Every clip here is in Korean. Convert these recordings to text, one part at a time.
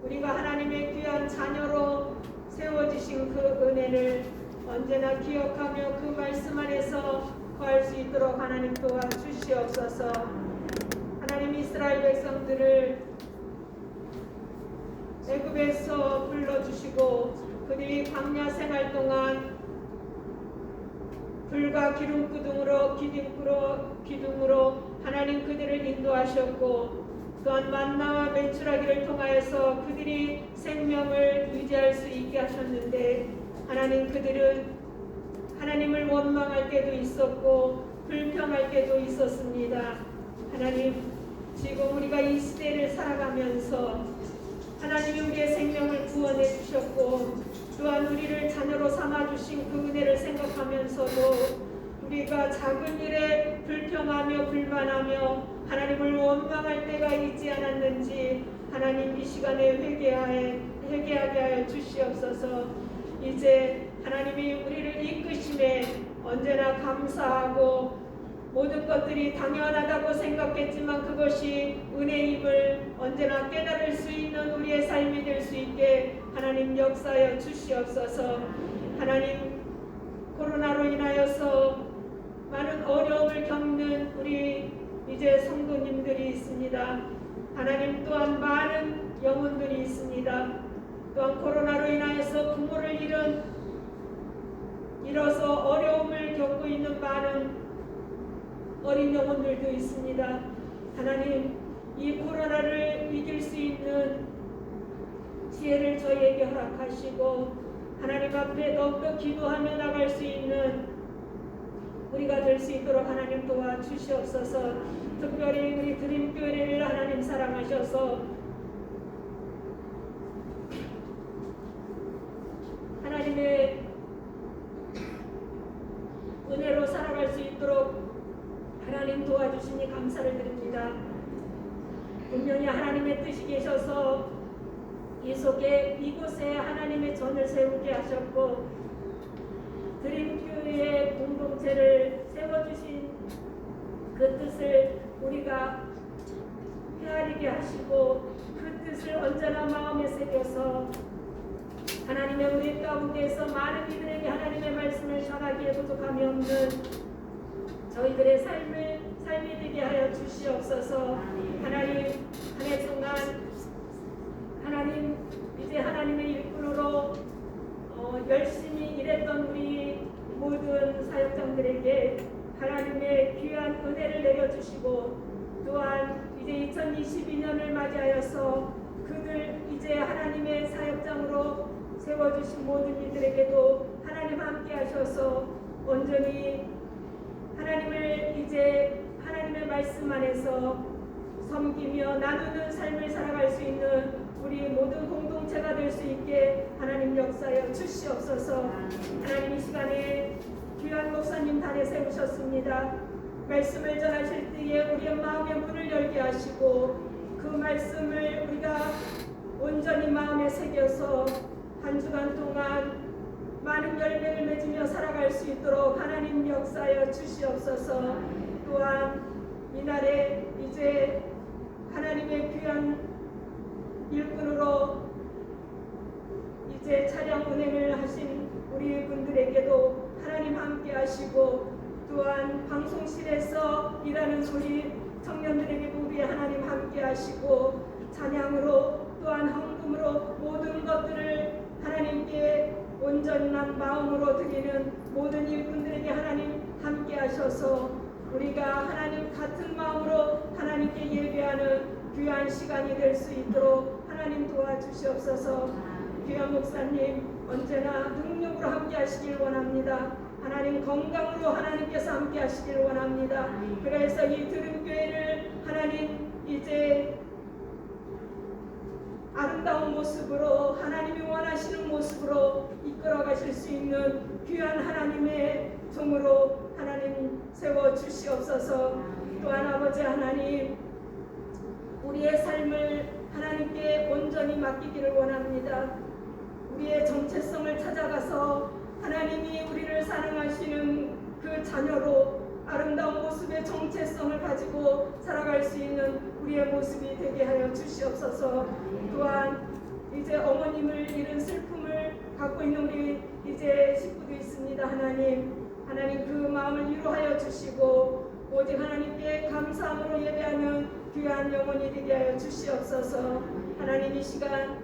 우리가 하나님의 귀한 자녀로 세워주신 그 은혜를 언제나 기억하며 그 말씀 안에서 거할 수 있도록 하나님 도와주시옵소서. 하나님 이스라엘 백성들을 애굽에서 불러주시고 그들이 광야 생활 동안 불과 기둥으로 하나님 그들을 인도하셨고 또한 만나와 메추라기를 통하여서 그들이 생명을 유지할 수 있게 하셨는데 하나님 그들은 하나님을 원망할 때도 있었고 불평할 때도 있었습니다. 하나님 지금 우리가 이 시대를 살아가면서 하나님이 우리의 생명을 구원해 주셨고 또한 우리를 자녀로 삼아주신 그 은혜를 생각하면서도 우리가 작은 일에 불평하며 불만하며 하나님을 원망할 때가 있지 않았는지 하나님 이 시간에 회개하게 하여 주시옵소서. 이제 하나님이 우리를 이끄심에 언제나 감사하고 모든 것들이 당연하다고 생각했지만 그것이 은혜임을 언제나 깨달을 수 있는 우리의 삶이 될 수 있게 하나님 역사하여 주시옵소서. 하나님 코로나로 인하여서 많은 어려움을 겪는 우리 이제 성도님들이 있습니다. 하나님 또한 많은 영혼들이 있습니다. 또한 코로나로 인하여서 부모를 잃어서 어려움을 겪고 있는 많은 어린 영혼들도 있습니다. 하나님 이 코로나를 이길 수 있는 지혜를 저희에게 허락하시고 하나님 앞에 더욱더 기도하며 나갈 수 있는 우리가 될 수 있도록 하나님 도와주시옵소서. 특별히 우리 드림교회를 하나님 사랑하셔서 하나님의 은혜로 살아갈 수 있도록 하나님 도와주시니 감사를 드립니다. 분명히 하나님의 뜻이 계셔서 이곳에 하나님의 전을 세우게 하셨고 드림교회의 공동체를 세워주신 그 뜻을 우리가 헤아리게 하시고 그 뜻을 언제나 마음에 새겨서 하나님의 우리 가운데에서 많은 이들에게 하나님의 말씀을 전하기에 부족함이 없는 저희들의 삶이 되게 하여 주시옵소서. 하나님 한 해 동안 하나님 이제 하나님의 일꾼으로 열심히 일했던 우리 모든 사역장들에게 하나님의 귀한 은혜를 내려주시고 또한 이제 2022년을 맞이하여서 그들 이제 하나님의 사역장으로 세워주신 모든 이들에게도 하나님 함께 하셔서 온전히 하나님을 이제 하나님의 말씀 안에서 섬기며 나누는 삶을 살아갈 수 있는 우리 모든 공동체가 될 수 있게 하나님 역사하여 주시옵소서. 하나님 이 시간에 귀한 목사님 단에 세우셨습니다. 말씀을 전하실 때에 우리의 마음의 문을 열게 하시고 그 말씀을 우리가 온전히 마음에 새겨서 한 주간 동안 많은 열매를 맺으며 살아갈 수 있도록 하나님 역사하여 주시옵소서. 또한 이날에 이제 하나님의 귀한 일꾼으로 이제 차량 운행을 하신 우리 분들에게도 하나님 함께 하시고 또한 방송실에서 일하는 우리 청년들에게도 우리 하나님 함께 하시고 찬양으로 또한 헌금으로 모든 것들을 하나님께 온전한 마음으로 드리는 모든 일꾼들에게 하나님 함께 하셔서 우리가 하나님 같은 마음으로 하나님께 예배하는 귀한 시간이 될 수 있도록 하나님 도와주시옵소서. 귀한 목사님 언제나 능력으로 함께 하시길 원합니다. 하나님 건강으로 하나님께서 함께 하시길 원합니다. 그래서 이 드림교회를 하나님 이제 아름다운 모습으로 하나님이 원하시는 모습으로 이끌어 가실 수 있는 귀한 하나님의 종으로 하나님 세워 주시옵소서. 또한 아버지 하나님 우리의 삶을 하나님께 온전히 맡기기를 원합니다. 우리의 정체성을 찾아가서 하나님이 우리를 사랑하시는 그 자녀로 아름다운 모습의 정체성을 가지고 살아갈 수 있는 우리의 모습이 되게 하여 주시옵소서. 또한 아버님을 잃은 슬픔을 갖고 있는 우리 이제 식구도 있습니다. 하나님 그 마음을 위로하여 주시고 오직 하나님께 감사함으로 예배하는 귀한 영혼이 되게 하여 주시옵소서. 하나님 이 시간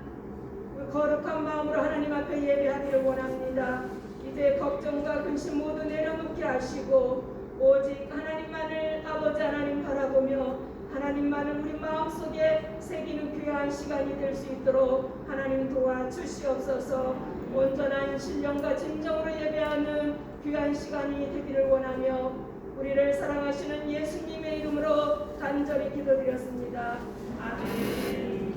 거룩한 마음으로 하나님 앞에 예배하기를 원합니다. 이제 걱정과 근심 모두 내려놓게 하시고 오직 하나님만을 아버지 하나님 바라보며 하나님만을 우리 마음속에 새기는 귀한 시간이 될 수 있도록 하나님 도와주시옵소서. 온전한 신령과 진정으로 예배하는 귀한 시간이 되기를 원하며 우리를 사랑하시는 예수님의 이름으로 간절히 기도드렸습니다. 아멘.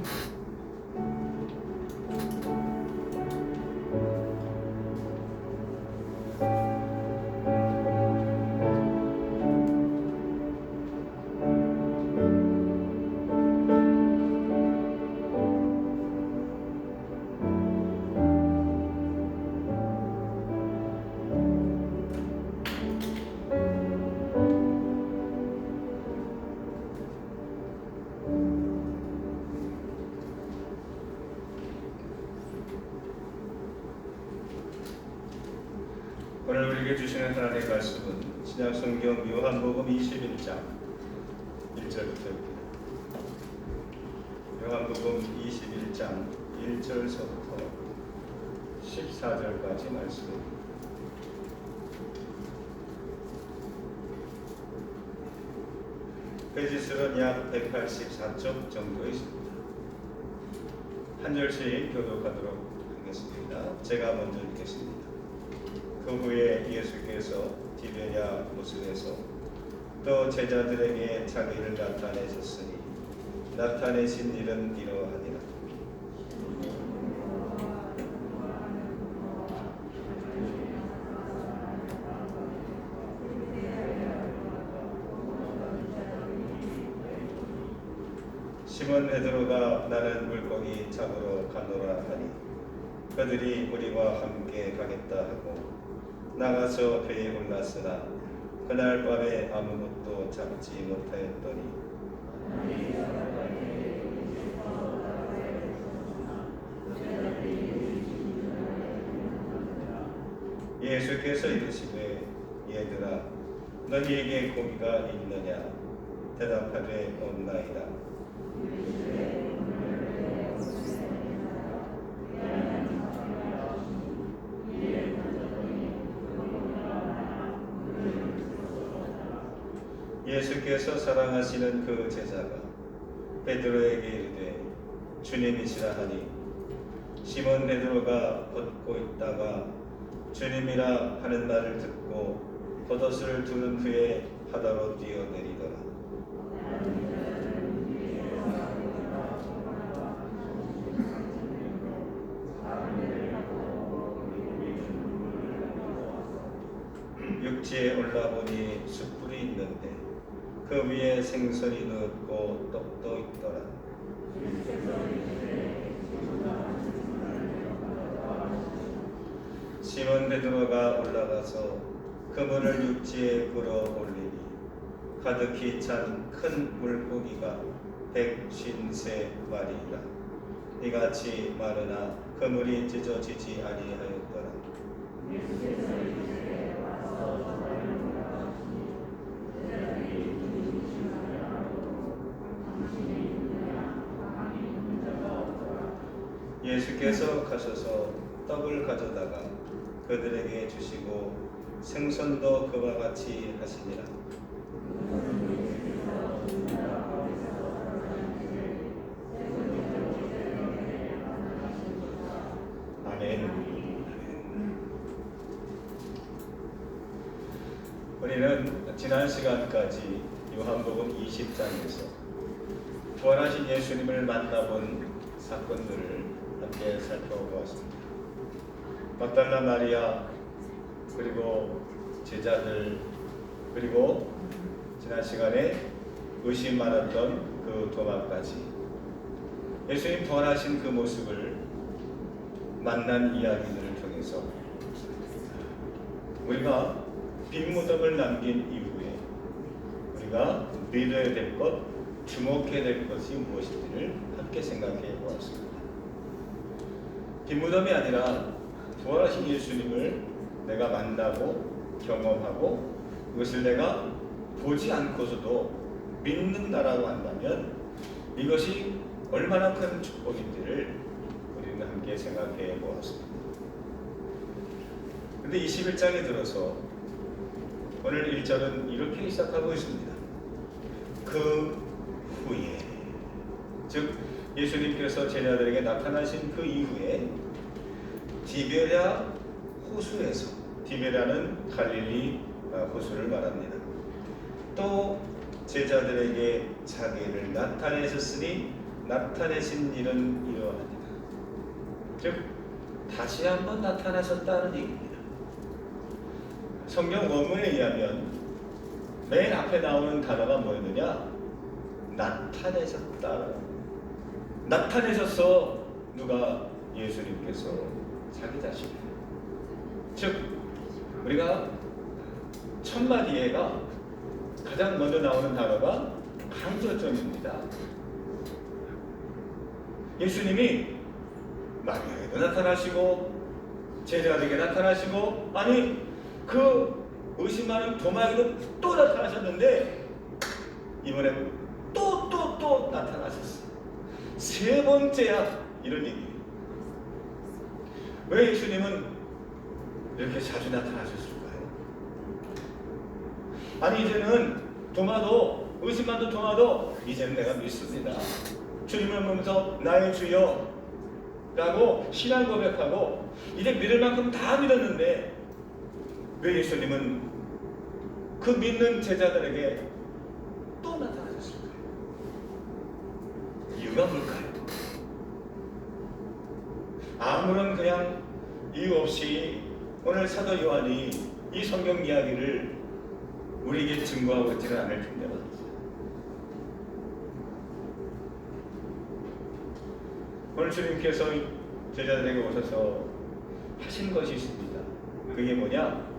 오늘 우리에게 주시는 하나님의 말씀은 신약성경 요한복음 21장 1절부터입니다. 요한복음 21장 1절서부터 14절까지 말씀입니다. 페이지수는 약 184쪽 정도 있습니다. 한 절씩 교독하도록 하겠습니다. 제가 먼저 읽겠습니다. 그 후에 예수께서 디베랴 호수에서 또 제자들에게 자기를 나타내셨으니 나타내신 일은 이러하니라. 시몬 베드로가 나는 물고기 잡으러 가노라 하니 그들이 우리와 함께 가겠다 하고 나가서 배에 올랐으나 그날 밤에 아무것도 잡지 못하였더니 예수께서 이르시되 얘들아 너희에게 고기가 있느냐 대답하되 없나이다. 예수께서 사랑하시는 그 제자가 베드로에게 이르되 주님이시라 하니 시몬 베드로가 걷고 있다가 주님이라 하는 말을 듣고 겉옷을 두른 후에 바다로 뛰어내리더라. 육지에 올라보니 숯불이 있는데 그 위에 생선이 넣었고 떡도 있더라. 시몬 베드로가 올라가서 그물을 육지에 끌어 올리니 가득히 찬 큰 물고기가 153마리라. 이같이 많으나 그물이 찢어지지 아니하였더라. 예수께서 가셔서 떡을 가져다가 그들에게 주시고 생선도 그와 같이 하시니라. 아멘. 우리는 지난 시간까지 요한복음 20장에서 부활하신 예수님을 만나본 사건들을 함께 살펴보았습니다. 막달라 마리아 그리고 제자들 그리고 지난 시간에 의심 많았던 그 도마까지 예수님 부활하신 그 모습을 만난 이야기들을 통해서 우리가 빈 무덤을 남긴 이후에 우리가 믿어야 될 것, 주목해야 될 것이 무엇인지를 함께 생각해 보았습니다. 빈무덤이 아니라 부활하신 예수님을 내가 만나고 경험하고 이것을 내가 보지 않고서도 믿는다라고 한다면 이것이 얼마나 큰 축복인지를 우리는 함께 생각해 보았습니다. 근데 21장에 들어서 오늘 1절은 이렇게 시작하고 있습니다. 그 후에, 즉 예수님께서 제자들에게 나타나신 그 이후에 디베랴 호수에서, 디베랴는 갈릴리 호수를 말합니다. 또 제자들에게 자기를 나타내셨으니 나타내신 일은 이러하니라. 즉 다시 한번 나타나셨다는 얘기입니다. 성경 원문에 의하면 맨 앞에 나오는 단어가 뭐였느냐? 나타내셨다. 나타내셨어. 누가? 예수님께서 자기 자신을. 즉 우리가 첫 마디에가 가장 먼저 나오는 단어가 강조점입니다. 예수님이 마리아에도 나타나시고 제자들에게 나타나시고, 아니 그 의심하는 도마에게도 또 나타나셨는데 이번에 또 나타나셨어. 세 번째야. 이런 얘기예요. 왜 예수님은 이렇게 자주 나타나셨을까요? 아니 이제는 도마도, 의심하는 도마도 이제는 내가 믿습니다. 주님을 보면서 나의 주여 라고 신앙 고백하고 이제 믿을 만큼 다 믿었는데 왜 예수님은 그 믿는 제자들에게 또 나타나셨을까요? 이유가 뭘까요? 아무런 그냥 이유 없이 오늘 사도 요한이 이 성경 이야기를 우리에게 증거하고 있지는 않을 텐데 말입니다. 오늘 주님께서 제자들에게 오셔서 하신 것이 있습니다. 그게 뭐냐?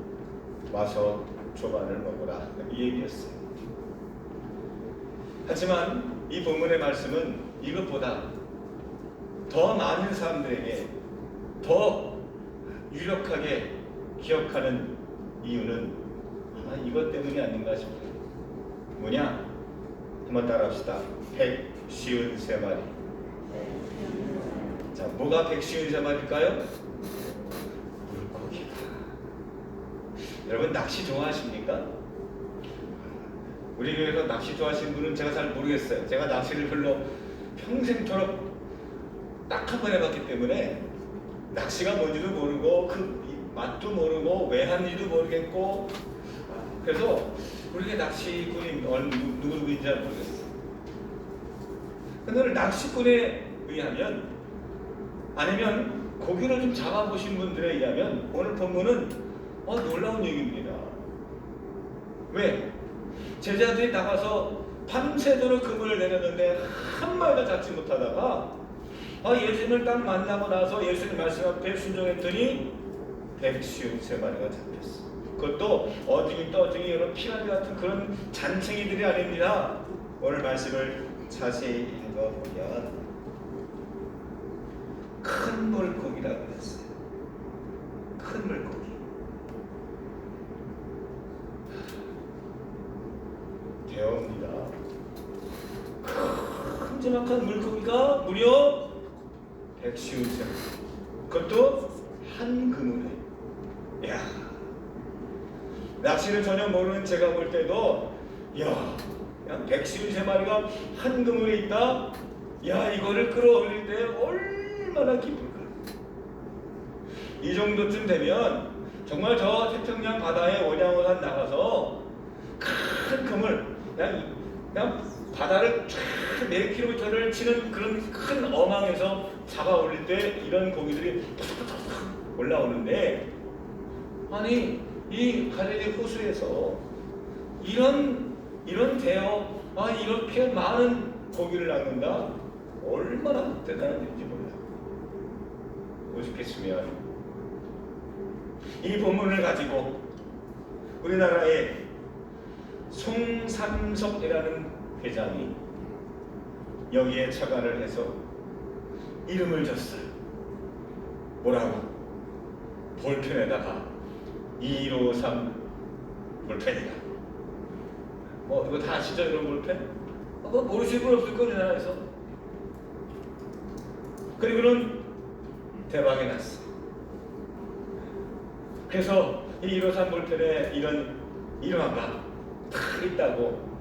와서 조반을 먹으라, 이 얘기였어요. 하지만 이 본문의 말씀은 이것보다 더 많은 사람들에게 더 유력하게 기억하는 이유는 아마 이것 때문이 아닌가 싶어요. 뭐냐? 한번 따라합시다. 153마리. 자, 뭐가 153마리일까요? 물고기가. 여러분 낚시 좋아하십니까? 우리 교회에서 낚시 좋아하시는 분은 제가 잘 모르겠어요. 제가 낚시를 별로 평생토록 딱 한 번 해봤기 때문에 낚시가 뭔지도 모르고 그 맛도 모르고 왜 하는지도 모르겠고, 그래서 우리가 낚시꾼이 누구인지 잘 모르겠어요. 근데 오늘 낚시꾼에 의하면, 아니면 고기를 좀 잡아보신 분들에 의하면 오늘 본문은 놀라운 얘기입니다. 왜? 제자들이 나가서 밤새도록 그물을 내렸는데 한 마리도 잡지 못하다가 예수님을 딱 만나고 나서 예수님 말씀 앞에 순종했더니 153마리가 잡혔어. 그것도 어중이 떠중이 여러 피라미 같은 그런 잔챙이들이 아닙니다. 오늘 말씀을 자세히 읽어보면 큰 물고기라고 했어요. 큰 물고기. 대어입니다. 큼지막한 물고기가 무려 153마리. 그것도 한 그물에. 야, 낚시를 전혀 모르는 제가 볼 때도 153마리가 한 그물에 있다. 야, 이거를 끌어올릴 때 얼마나 기쁠까. 이 정도쯤 되면 정말 저 태평양 바다에 원양어선 나가서 큰 그물, 그냥 바다를 쫙 4km를 치는 그런 큰 어망에서 잡아 올릴 때 이런 고기들이 팍팍팍 올라오는데, 아니 이 갈릴리 호수에서 이런 대어, 이렇게 많은 고기를 낚는다. 얼마나 대단한 일인지 몰라. 오죽했으면 이 본문을 가지고 우리나라의 송삼석이라는 회장이 여기에 처가를 해서 이름을 줬어요. 뭐라고? 볼펜에다가 2153 볼펜이다. 이거 다 아시죠? 이런 볼펜? 모르실 분 없을 거예요, 우리나라에서. 그리고는 대박이 났어. 그래서 이 153 볼펜에 이런 일화가 다 있다고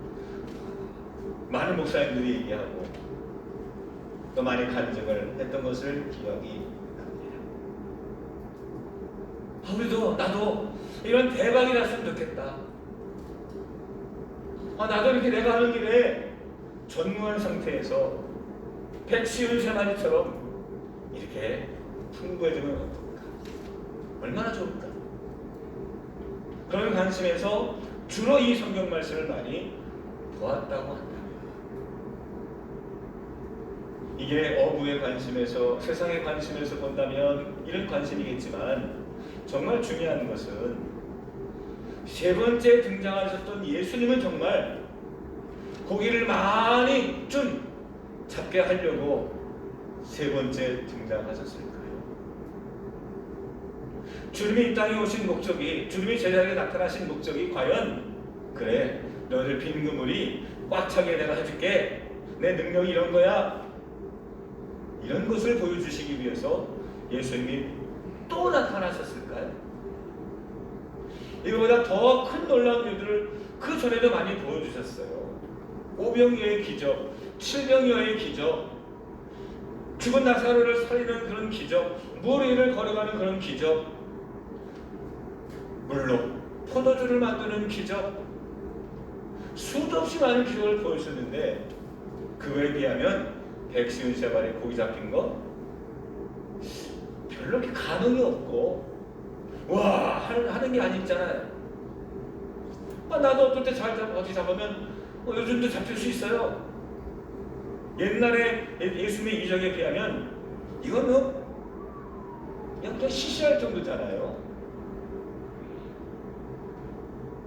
많은 목사님들이 얘기하고 또 많이 간증을 했던 것을 기억이 납니다. 우리도 나도 이런 대박이 났으면 좋겠다. 나도 이렇게 내가 하는 길에 전무한 상태에서 153마리처럼 이렇게 풍부해지면 어떨까? 얼마나 좋을까? 그런 관심에서 주로 이 성경 말씀을 많이 보았다고 한다면 이게 어부의 관심에서 세상의 관심에서 본다면 이런 관심이겠지만 정말 중요한 것은 세 번째 등장하셨던 예수님은 정말 고기를 많이 좀 잡게 하려고 세 번째 등장하셨을까요? 주님이 이 땅에 오신 목적이, 주님이 제자에게 나타나신 목적이 과연 그래 너희들 빈 그물이 꽉 차게 내가 해줄게, 내 능력이 이런 거야, 이런 것을 보여주시기 위해서 예수님이 또 나타나셨을까요? 이거보다 더 큰 놀라운 일들을 그 전에도 많이 보여주셨어요. 오병이어의 기적, 칠병이어의 기적, 죽은 나사로를 살리는 그런 기적, 물 위를 걸어가는 그런 기적, 물론 포도주를 만드는 기적, 수도 없이 많은 기적을 보여주셨는데 그거에 비하면 153마리 고기 잡힌 거 별로 이렇게 가능이 없고 와 하는 게 아니잖아요. 나도 어떨 때 어디 잡으면 요즘도 잡힐 수 있어요. 옛날에 예수님의 이적에 비하면 이건 그냥 시시할 정도잖아요.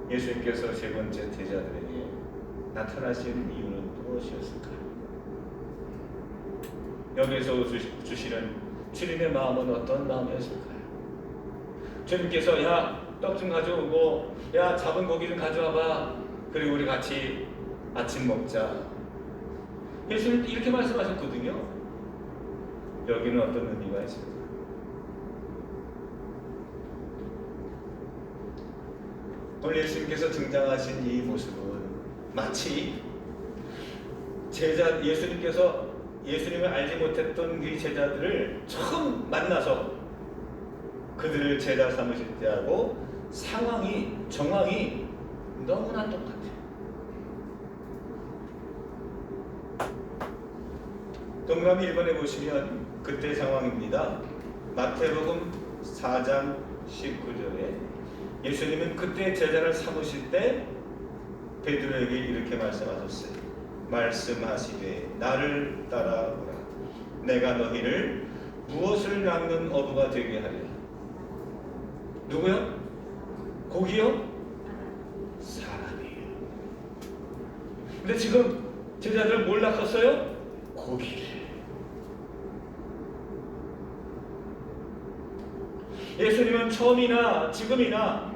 예수님께서 세 번째 제자들에게 나타나신 이유는 무엇이었을까요? 여기서 주시는 주님의 마음은 어떤 마음이었을까요? 주님께서 야 떡 좀 가져오고 야 잡은 고기 좀 가져와봐, 그리고 우리 같이 아침 먹자. 예수님 이렇게 말씀하셨거든요. 여기는 어떤 의미가 있습니까? 오늘 예수님께서 등장하신 이 모습은 마치 예수님께서 예수님을 알지 못했던 그 제자들을 처음 만나서 그들을 제자 삼으실 때하고 정황이 너무나 똑같아요. 동그라미 1번에 보시면 그때 상황입니다. 마태복음 4장 19절에 예수님은 그때 제자를 삼으실 때 베드로에게 이렇게 말씀하셨어요. 말씀하시되 나를 따라오라. 내가 너희를 무엇을 낚는 어부가 되게 하리라. 누구요? 고기요? 사람이에요. 근데 지금 제자들 뭘 낚았어요? 고기를. 예수님은 처음이나 지금이나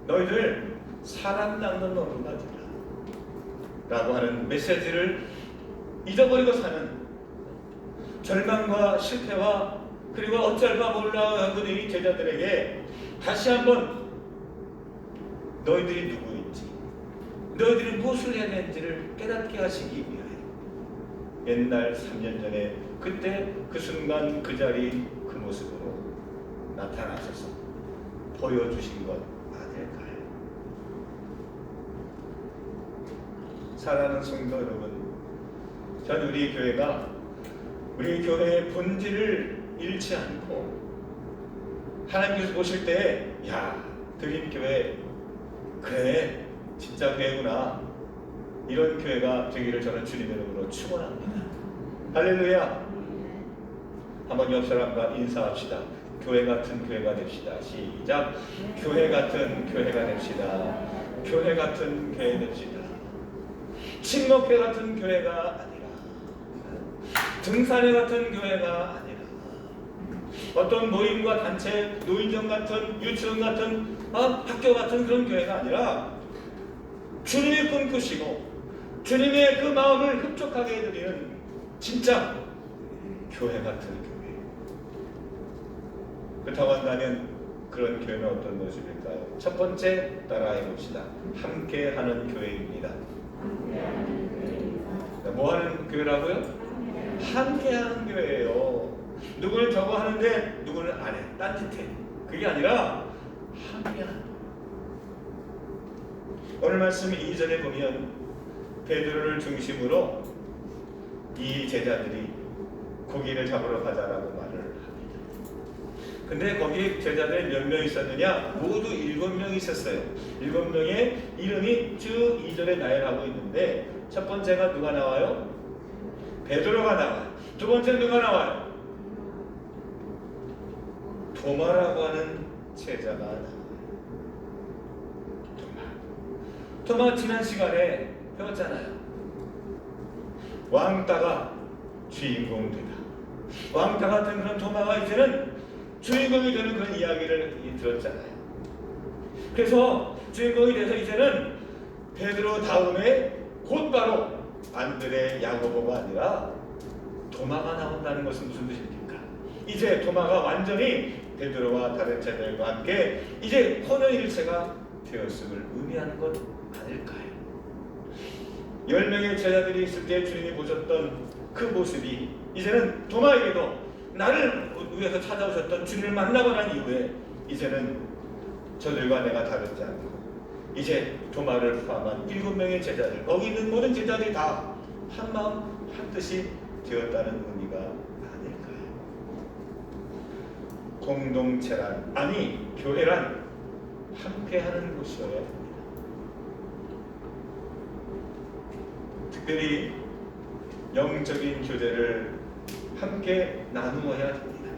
너희들 사람 낚는 어부가 되라 라고 하는 메시지를 잊어버리고 사는, 절망과 실패와 그리고 어쩔까 몰라 하는 이 제자들에게 다시 한번 너희들이 누구인지, 너희들이 무엇을 해야 되는지를 깨닫게 하시기 위하여 옛날 3년 전에 그때 그 순간 그 자리 그 모습으로 나타나셔서 보여주신 것 아닐까요? 사랑하는 성도 여러분, 전 우리 교회의 본질을 잃지 않고 하나님께서 보실 때 야, 드림교회 그래 진짜 교회구나, 이런 교회가 되기를 저는 주님의 이름으로 축원합니다. 할렐루야. 한번 옆 사람과 인사합시다. 교회 같은 교회가 됩시다. 시작. 교회 같은 교회가 됩시다. 교회 같은 교회 됩시다. 침묵회 같은 교회가 아니라, 등산회 같은 교회가 아니라, 어떤 모임과 단체, 노인정 같은, 유치원 같은, 학교 같은 그런 교회가 아니라 주님이 꿈꾸시고 주님의 그 마음을 흡족하게 해드리는 진짜 교회 같은 교회. 그렇다고 한다면 그런 교회는 어떤 모습일까요? 첫 번째 따라해 봅시다. 함께하는 교회입니다. 뭐 하는 교회라고요? 함께하는 교회예요. 누구는 저거 하는데 누구는 안 해. 딴짓해. 그게 아니라 함께하는. 오늘 말씀 2절에 보면 베드로를 중심으로 이 제자들이 고기를 잡으러 가자라고 말을 합니다. 근데 거기 제자들이 몇 명 있었느냐? 모두 7명 있었어요. 7명의 이름이 쭉 2절에 나열하고 있는데 첫 번째가 누가 나와요? 베드로가 나와요. 두 번째는 누가 나와요? 도마라고 하는 제자가 나와요. 도마 지난 시간에 배웠잖아요. 왕따가 주인공 되다. 왕따 같은 그런 도마가 이제는 주인공이 되는 그런 이야기를 들었잖아요. 그래서 주인공이 돼서 이제는 베드로 다음에 곧바로 안드레, 야고보가 아니라 도마가 나온다는 것은 무슨 뜻입니까? 이제 도마가 완전히 베드로와 다른 제자들과 함께 이제 혼연일체가 되었음을 의미하는 것 아닐까요? 10명의 제자들이 있을 때 주님이 보셨던 그 모습이 이제는 도마에게도 나를 위해서 찾아오셨던 주님을 만나고 난 이후에 이제는 저들과 내가 다르지 않고 이제 도마를 포함한 7명의 제자들, 거기 있는 모든 제자들이 다 한마음 한뜻이 되었다는 의미가 아닐까요? 공동체란, 아니 교회란 함께하는 곳이어야 합니다. 특별히 영적인 교제를 함께 나누어야 합니다.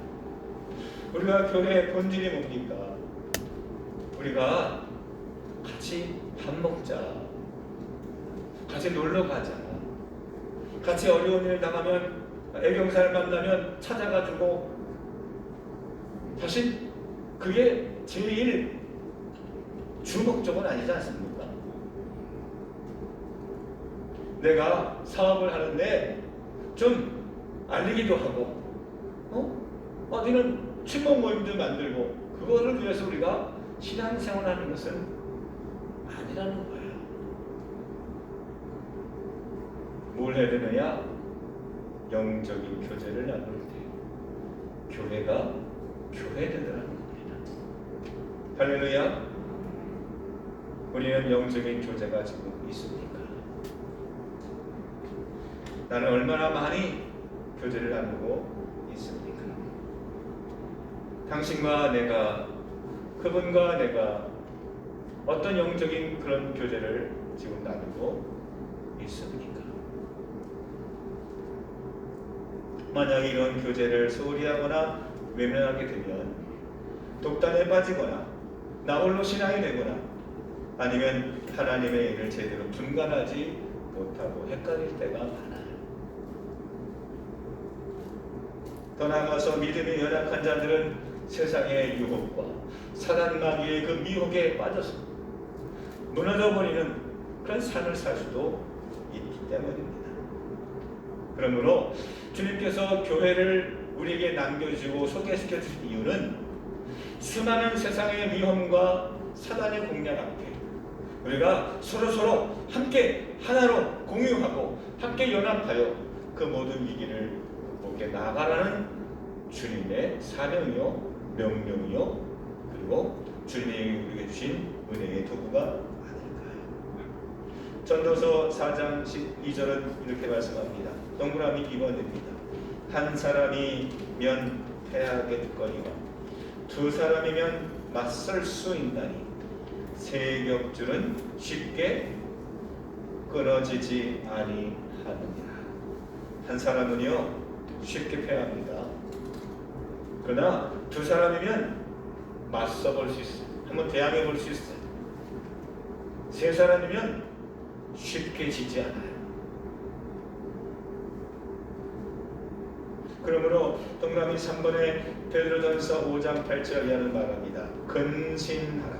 우리가 교회의 본질이 뭡니까? 우리가 같이 밥 먹자, 같이 놀러 가자, 같이 어려운 일 당하면 애경사를 만나면 찾아가지고 사실 그게 제일 주목적은 아니지 않습니까? 내가 사업을 하는데 좀 알리기도 하고 어디는 친목 모임도 만들고 그거를 위해서 우리가 신앙생활하는 것은 아니라는 거예요. 뭘 해야 되느냐? 영적인 교제를 나눌 때 교회가 교회되더라는 겁니다. 할렐루야. 우리는 영적인 교제가 지금 있습니까? 나는 얼마나 많이 교제를 나누고 있습니까? 당신과 내가, 그분과 내가 어떤 영적인 그런 교제를 지금 나누고 있습니까? 만약 이런 교제를 소홀히 하거나 외면하게 되면 독단에 빠지거나 나 홀로 신앙이 되거나 아니면 하나님의 일을 제대로 분간하지 못하고 헷갈릴 때가 많아요. 더 나아가서 믿음이 연약한 자들은 세상의 유혹과 사단 마귀의 그 미혹에 빠져서 무너져버리는 그런 삶을 살 수도 있기 때문입니다. 그러므로 주님께서 교회를 우리에게 남겨주고 소개시켜 주신 이유는 수많은 세상의 위험과 사단의 공략 앞에 우리가 서로 함께 하나로 공유하고 함께 연합하여 그 모든 위기를 극복해 나아가라는 주님의 사명이요 명령이요 그리고 주님이 우리에게 주신 은혜의 도구가 아닐까요? 전도서 4장 12절은 이렇게 말씀합니다. 동그라미 2번입니다. 한 사람이면 패하겠거니와 두 사람이면 맞설 수 있나니 세 겹줄은 쉽게 끊어지지 아니하느니라. 한 사람은요 쉽게 패합니다. 그러나 두 사람이면 맞서 볼 수 있어요. 한번 대항해 볼 수 있어요. 세 사람이면 쉽게 지지 않아요. 그러므로 동그라미 3번에 베드로전서 5장 8절에 하는 말합니다. 근신하라,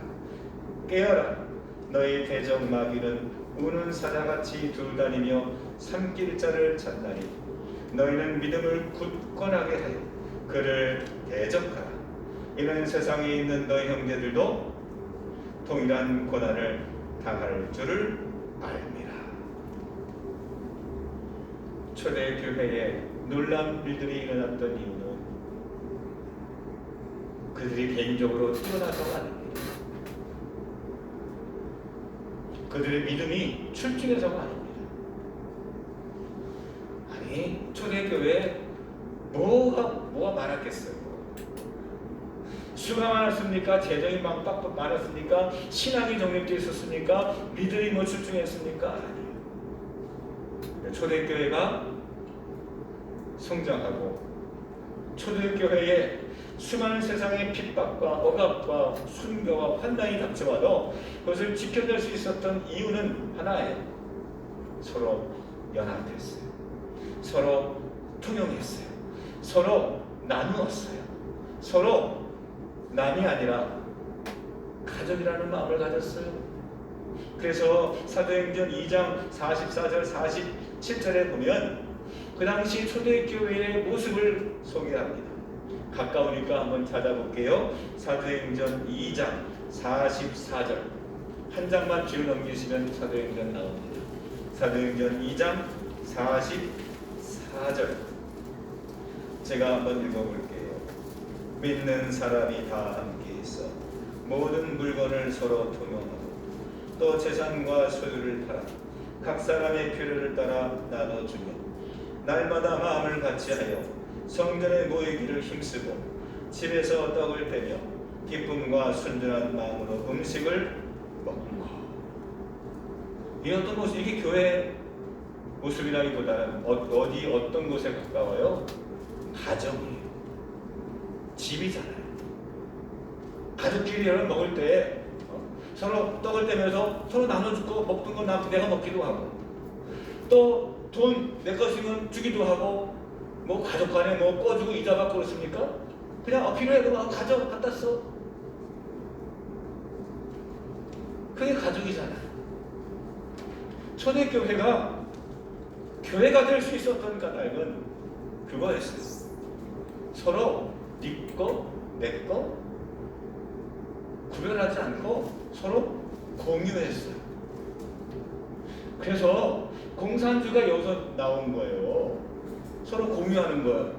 깨어라. 너희 대적 마귀는 우는 사자같이 둘다니며 삼킬 자를 찾나니 너희는 믿음을 굳건하게 하여 그를 대적하라. 이는 세상에 있는 너희 형제들도 동일한 고난을 당할 줄을 알미라. 초대교회에 놀라운 일들이 일어났던 이유는 그들이 개인적으로 뛰어나서가 아닙니다. 그들의 믿음이 출중해서가 아닙니다. 아니, 초대교회에 뭐가 많았겠어요? 수가 많았습니까? 재정이 많았습니까? 신앙이 정립되어 있었습니까? 믿음이 출중했습니까? 아니에요. 초대교회가 성장하고 초대교회에 수많은 세상의 핍박과 억압과 순교와 환난이 닥쳐와도 그것을 지켜낼 수 있었던 이유는 하나예요. 서로 연합했어요. 서로 통용했어요. 서로 나누었어요. 서로 남이 아니라 가족이라는 마음을 가졌어요. 그래서 사도행전 2장 44절 47절에 보면 그 당시 초대교회의 모습을 소개합니다. 가까우니까 한번 찾아볼게요. 사도행전 2장 44절 한 장만 뒤로 넘기시면 사도행전 나옵니다. 사도행전 2장 44절 제가 한번 읽어볼게요. 믿는 사람이 다 함께 있어 모든 물건을 서로 통용하고 또 재산과 소유를 팔아 각 사람의 필요를 따라 나눠주며 날마다 마음을 같이하여 성전에 모이기를 힘쓰고 집에서 떡을 떼며 기쁨과 순전한 마음으로 음식을 먹고. 이 어떤 모습, 이게 교회 모습이라기보다는 어떤 곳에 가까워요? 가정이에요. 집이잖아요. 가족끼리 여러분 먹을 때 서로 떡을 떼면서 서로 나눠주고 먹던 건 내가 먹기도 하고 또 돈 내 것이면 주기도 하고 뭐 가족 간에 뭐 꺼주고 이자 받고 그렇습니까? 그냥 필요해 그럼 가져 갖다 써. 그게 가족이잖아. 초대교회가 교회가 될 수 있었던 까닭은 그거였어요. 서로 네 거, 내 거 구별하지 않고 서로 공유했어요. 그래서 공산주가 여기서 나온 거예요. 서로 공유하는 거예요.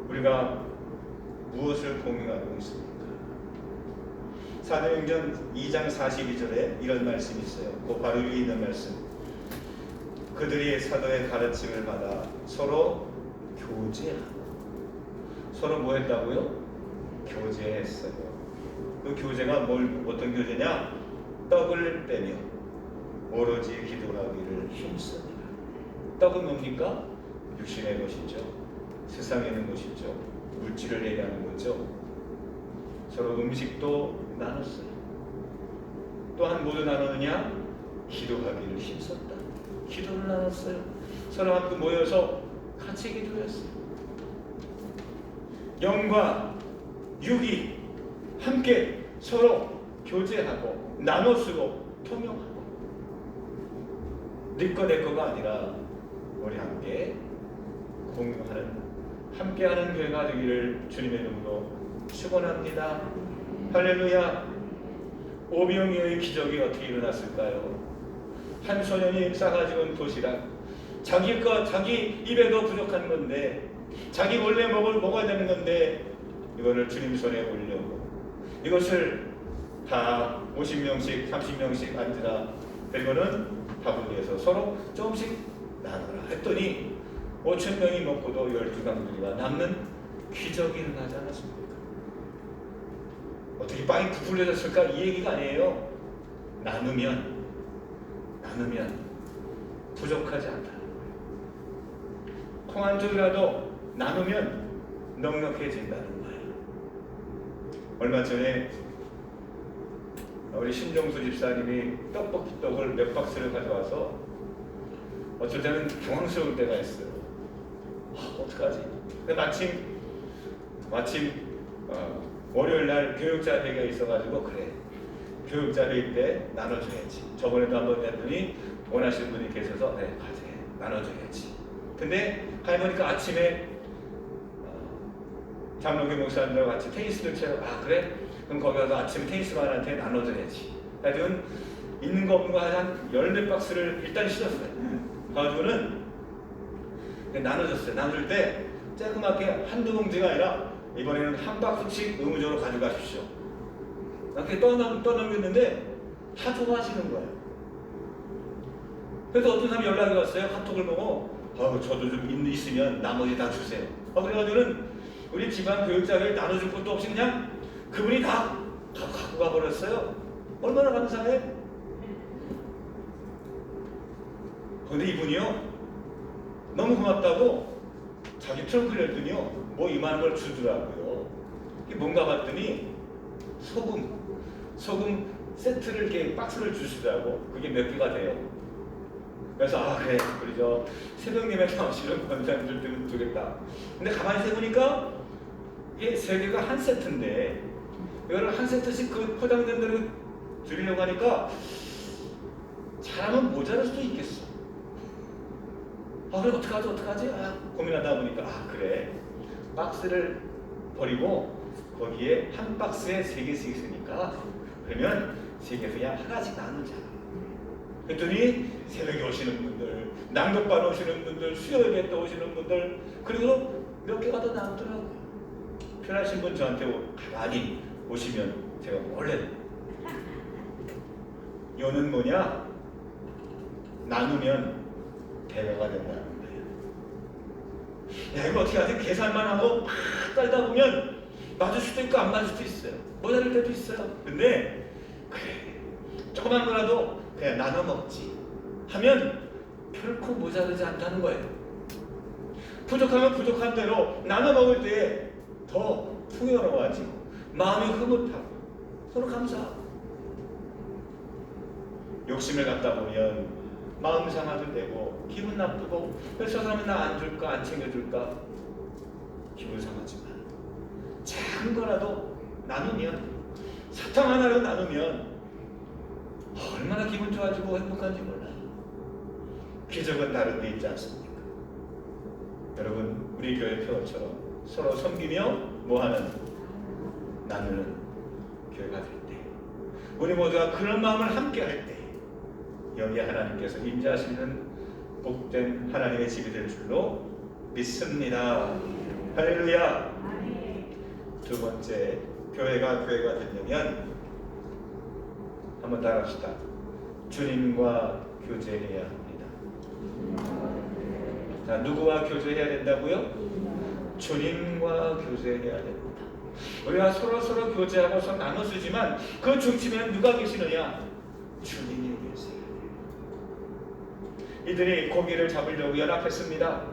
우리가 무엇을 공유하고 있습니까? 사도행전 2장 42절에 이런 말씀이 있어요. 그 바로 위에 있는 말씀. 그들이 사도의 가르침을 받아 서로 교제하고. 서로 뭐 했다고요? 교제했어요. 그 교제가 어떤 교제냐? 떡을 떼며 오로지 기도하기를 힘씁니다. 떡은 뭡니까? 육신의 것이죠. 세상에 있는 것이죠. 물질을 얘기하는 거죠. 서로 음식도 나눴어요. 또한 뭐를 나누느냐? 기도하기를 힘썼다. 기도를 나눴어요. 서로 함께 모여서 같이 기도했어요. 영과 육이 함께 서로 교제하고 나눠 쓰고 통용하고 네 거 내 거가 아니라 우리 함께 공유하는 함께하는 교회가 되기를 주님의 이름으로 축원합니다. 할렐루야. 오병이어의 기적이 어떻게 일어났을까요? 한 소년이 싸가지고 온 도시락 자기 입에도 부족한 건데 자기 원래 먹어야 되는 건데 이거를 주님 손에 올려고 이것을 다 50명씩 30명씩 앉으라 그리고는 밥을 위해서 서로 조금씩 나누라 했더니 5,000명이 먹고도 12강들이가 남는 기적이 일어나지 않았습니까? 어떻게 빵이 부풀려졌을까? 이 얘기가 아니에요. 나누면 부족하지 않다. 콩 한 쪽이라도 나누면 넉넉해진다는 거예요. 얼마 전에 우리 신종수 집사님이 떡볶이 떡을 몇 박스를 가져와서 어쩔 때는 당황스러울 때가 있어요. 어떡하지? 근데 마침 월요일 날 교육자 회의가 있어가지고 그래, 교육자 회의 때 나눠줘야지. 저번에도 한번 했더니 원하시는 분이 계셔서 네, 가재 나눠줘야지. 근데 가보니까 아침에 장로교 목사님들과 같이 테니스를 쳐요. 그래? 그럼 거기 가서 아침에 테니스만한테 나눠줘야지. 하여튼 있는 거 없는 거 한 10몇 박스를 일단 실었어요. 가지고는 나눠줬어요. 나눌 때 조그맣게 한두 봉지가 아니라 이번에는 한 박스씩 의무적으로 가져가십시오. 이렇게 떠넘겼는데 다 좋아하시는 거예요. 그래서 어떤 사람이 연락이 왔어요. 카톡을 보고 저도 좀 있으면 나머지 다 주세요. 그래가지고는 우리 집안 교육자를 나눠줄 것도 없이 그냥 그분이 다 갖고 가버렸어요. 얼마나 감사해? 근데 이분이요, 너무 고맙다고 자기 트렁크를 열더니요, 뭐 이만한 걸 주더라고요. 이게 뭔가 봤더니 소금 세트를 이렇게 박스를 주시더라고. 그게 몇 개가 돼요. 그래서 그래, 우리 저 새벽님에 나오시는 권사님들 주겠다. 근데 가만히 세보니까 이게 3개가 한 세트인데 이거를 한 세트씩 그 포장된 대로 드리려고 하니까 잘하면 모자랄 수도 있겠어. 그래 어떡하지? 고민하다 보니까 그래, 박스를 버리고 거기에 한 박스에 3개씩 있으니까 그러면 3개에서 그냥 하나씩 나누자. 그랬더니 새벽에 오시는 분들, 낭독반 오시는 분들, 수요일에 또 오시는 분들, 그리고 몇 개가 더 남더라고요. 필요하신 분 저한테 가만히 오시면 제가 원래 요는 뭐냐? 나누면 배가가 된다는 거예요. 이거 어떻게 하지? 계산만 하고 막 따르다 보면 맞을 수도 있고 안 맞을 수도 있어요. 모자랄 때도 있어요. 근데 그래, 조그만 거라도 그냥 나눠 먹지 하면 결코 모자르지 않다는 거예요. 부족하면 부족한 대로 나눠 먹을 때 더 풍요로워지고 마음이 흐뭇하고 서로 감사하고. 욕심을 갖다 보면 마음 상하도 되고 기분 나쁘고, 왜 저 사람은 나 안 줄까, 안 챙겨줄까 기분 상하지만 작은 거라도 나누면, 사탕 하나로 나누면 얼마나 기분 좋아지고 행복한지 몰라요. 기적은 다른 데 있지 않습니까? 여러분, 우리 교회 표처럼 서로 섬기며 뭐하는, 나누는 교회가 될 때, 우리 모두가 그런 마음을 함께 할 때 여기 하나님께서 임재하시는 복된 하나님의 집이 될 줄로 믿습니다. 할렐루야. 두 번째, 교회가 되려면 한번 따라합시다. 주님과 교제해야 합니다. 자, 누구와 교제해야 된다고요? 주님과 교제해야 됩니다. 우리가 서로 교제하고 서로 나눠 쓰지만 그 중심에는 누가 계시느냐? 주님이 계세요. 이들이 고기를 잡으려고 연합했습니다.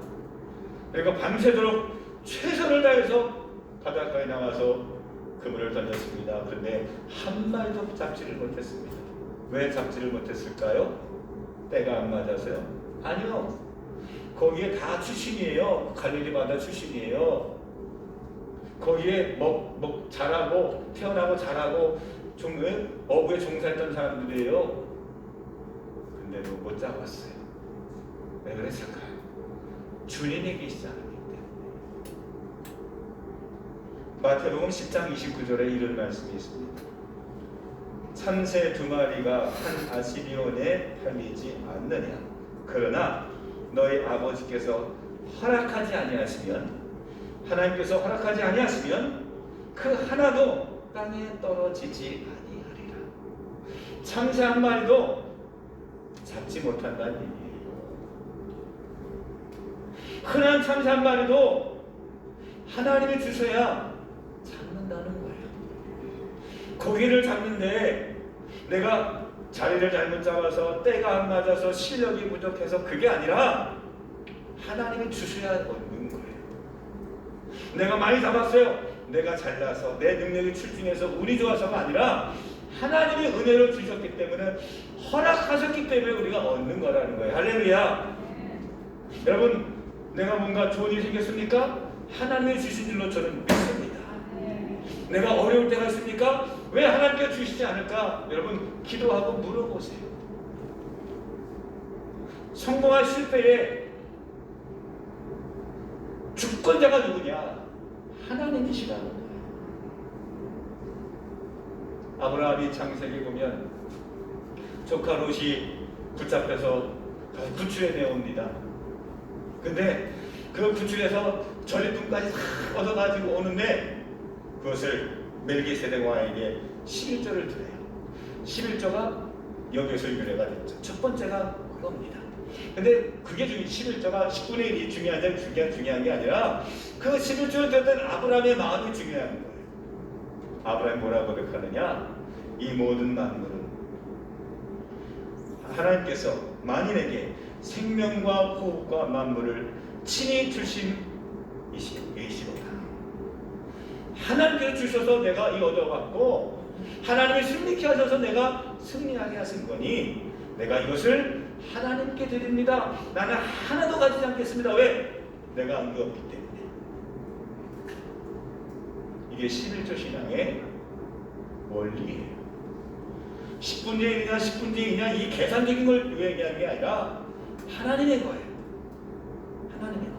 그리고 밤새도록 최선을 다해서 바닷가에 나와서 그물을 던졌습니다. 그런데 한 마리도 잡지를 못했습니다. 왜 잡지를 못했을까요? 때가 안 맞아서요? 아니요. 거기에 다 출신이에요. 갈릴리 바다 출신이에요. 거기에 자라고 태어나고 자라고 어부에 종사했던 사람들이에요. 근데도 못 잡았어요. 왜 그랬을까요? 주님이 계시지 않기 때문에. 마태복음 10장 29절에 이런 말씀이 있습니다. 참새 2마리가 한 아시리온에 팔리지 않느냐? 그러나 너희 아버지께서 허락하지 아니하시면, 하나님께서 허락하지 아니하시면 그 하나도 땅에 떨어지지 아니하리라. 참새 한 마리도 잡지 못한다는 얘기예요. 흔한 참새 한 마리도 하나님이 주셔야 잡는다는 거예요. 고기를 잡는데 내가 자리를 잘못 잡아서 때가 안 맞아서 실력이 부족해서 그게 아니라 하나님이 주셔야 얻는 거예요. 내가 많이 잡았어요. 내가 잘나서 내 능력이 출중해서 운이 좋아서가 아니라 하나님이 은혜를 주셨기 때문에, 허락하셨기 때문에 우리가 얻는 거라는 거예요. 할렐루야. 여러분, 내가 뭔가 좋은 일이 생겼습니까? 하나님이 주신 줄로 저는 믿습니다. 내가 어려울 때가 있습니까? 왜 하나님께 주시지 않을까? 여러분, 기도하고 물어보세요. 성공한 실패에 주권자가 누구냐? 하나님이시라는 거예요. 아브라함이 창세기 보면 조카 롯이 붙잡혀서 구출해 내옵니다. 근데 그 구출해서 전리품까지 다 얻어가지고 오는데 그것을 멜기세덱 왕에게 11조를 드려요. 11조가 여기에서 유래가 됐죠. 첫 번째가 그겁니다. 근데 그게 11조가 10분의 1이 중요한 게 아니라 그 11조를 드렸던 아브라함의 마음이 중요한 거예요. 아브라함이 뭐라고 고백하느냐? 이 모든 만물은 하나님께서 만인에게 생명과 호흡과 만물을 친히 주신 이시로다. 하나님께서 주셔서 내가 이 얻어갖고 하나님이 승리케 하셔서 내가 승리하게 하신 거니 내가 이것을 하나님께 드립니다. 나는 하나도 가지지 않겠습니다. 왜? 내가 안 없기 때문에. 이게 11조 신앙의 원리예요. 10분의 1이냐 10분의 2냐 이 계산적인 걸 얘기하는 게 아니라 하나님의 거예요. 하나님의 거.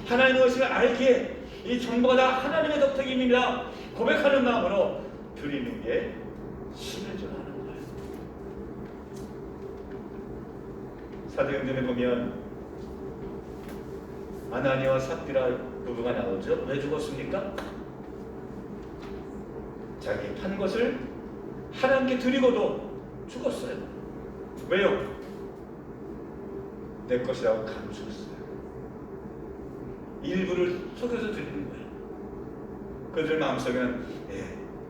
하나님의 것을 알기에 이 정보가 다 하나님의 덕택입니다. 고백하는 마음으로 드리는 게 11조라는 거예요. 사도행전에 보면 아나니아와 삽비라 부부가 나오죠. 왜 죽었습니까? 자기 판 것을 하나님께 드리고도 죽었어요. 왜요? 내 것이라고 감추었어요. 일부를 속여서 드리는 거예요. 그들 마음속에는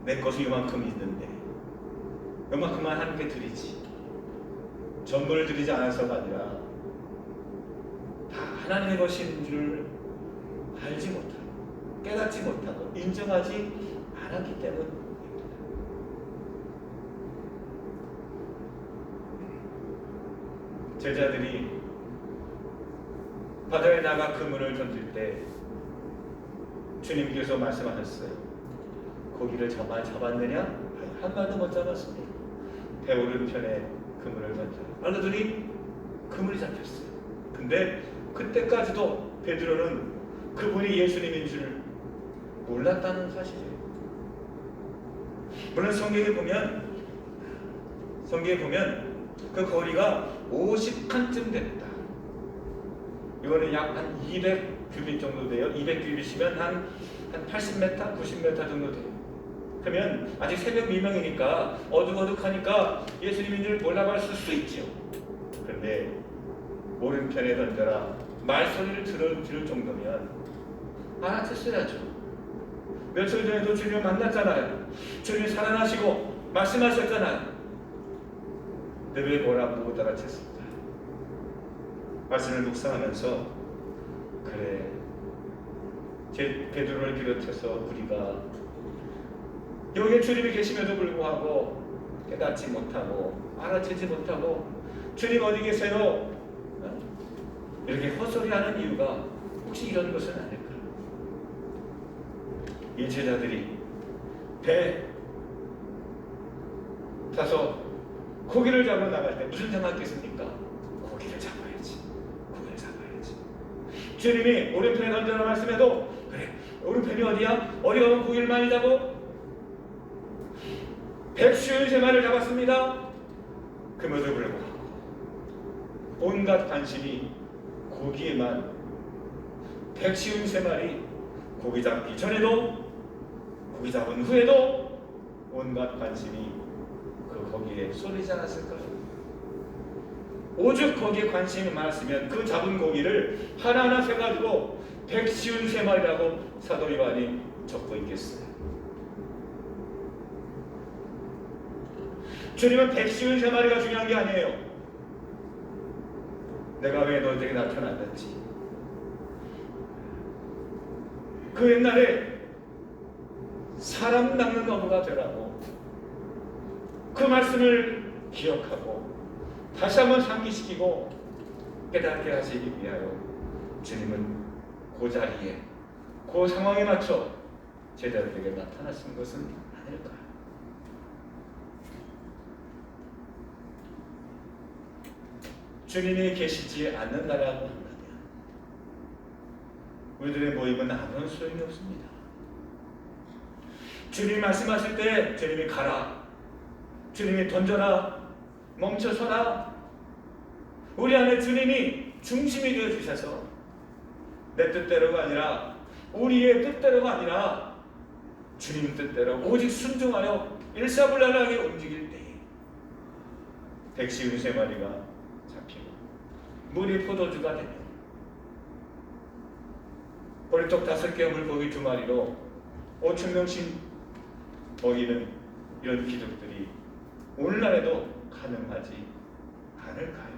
내 것이 이만큼 있는데 이만큼만 하나님께 드리지. 전부를 드리지 않아서가 아니라 다 하나님의 것인 줄 알지 못하고 깨닫지 못하고 인정하지 않았기 때문입니다. 제자들이 바다에 나가 그물을 던질 때 주님께서 말씀하셨어요. 고기를 잡았느냐? 한 마리도 못 잡았습니다. 배 오른편에 그물을 던져요. 알고더니 그물이 잡혔어요. 근데 그때까지도 베드로는 그분이 예수님인 줄 몰랐다는 사실이에요. 물론 성경에 보면 그 거리가 50칸쯤 됐다. 이거는 약 한 200규빗 정도 돼요. 200규빗이면 한 80m, 90m 정도 돼요. 그러면 아직 새벽 미명이니까 어둑어둑하니까 예수님인 줄 몰라봤을 수 있죠. 그런데 오른편에 던져라 말소리를 들을 정도면 알아챘어야죠. 며칠 전에도 주님을 만났잖아요. 주님이 살아나시고 말씀하셨잖아요. 근데 왜 뭐라고 못 알아챘을까? 말씀을 묵상하면서 그래 베드로를 비롯해서 우리가 여기에 주님이 계심에도 불구하고 깨닫지 못하고 알아채지 못하고 주님 어디 계세요? 이렇게 헛소리하는 이유가 혹시 이런 것은 아닐까? 이 제자들이 배 타서 고기를 잡으러 나갈 때 무슨 생각했습니까? 고기를 잡아야지. 고기를 잡아야지. 주님이 오른편에 던져라 말씀해도 그래 오른편이 어디야? 어디 가면 고기를 많이 잡어? 153마리를 잡았습니다. 그럼에도 불구하고 온갖 관심이 고기에만 153마리 고기 잡기 전에도 고기 잡은 후에도 온갖 관심이 거기에 쏠리지 않았을까요? 오죽 거기에 관심이 많았으면 그 잡은 고기를 하나하나 세가지고 153마리라고 사도 요한이 적고 있겠어요. 주님은 153마리가 중요한 게 아니에요. 내가 왜 너희들에게 나타났는지. 그 옛날에 사람 낚는 어부가 되라고 그 말씀을 기억하고 다시 한번 상기시키고 깨닫게 하시기 위하여 주님은 그 자리에 그 상황에 맞춰 제자들에게 나타나신 것은 아닐까요? 주님이 계시지 않는다라고 한다면 우리들의 모임은 아무런 소용이 없습니다. 주님이 말씀하실 때 주님이 가라, 주님이 던져라, 멈춰서라, 우리 안에 주님이 중심이 되어 주셔서 내 뜻대로가 아니라 우리의 뜻대로가 아니라 주님 뜻대로 오직 순종하여 일사불란하게 움직일 때에 백시 13마리가 잡히고 물이 포도주가 되며 벌떡 5개 물고기 2마리로 5,000명씩 먹이는 이런 기적들이 오늘날에도 가능하지 않을까요?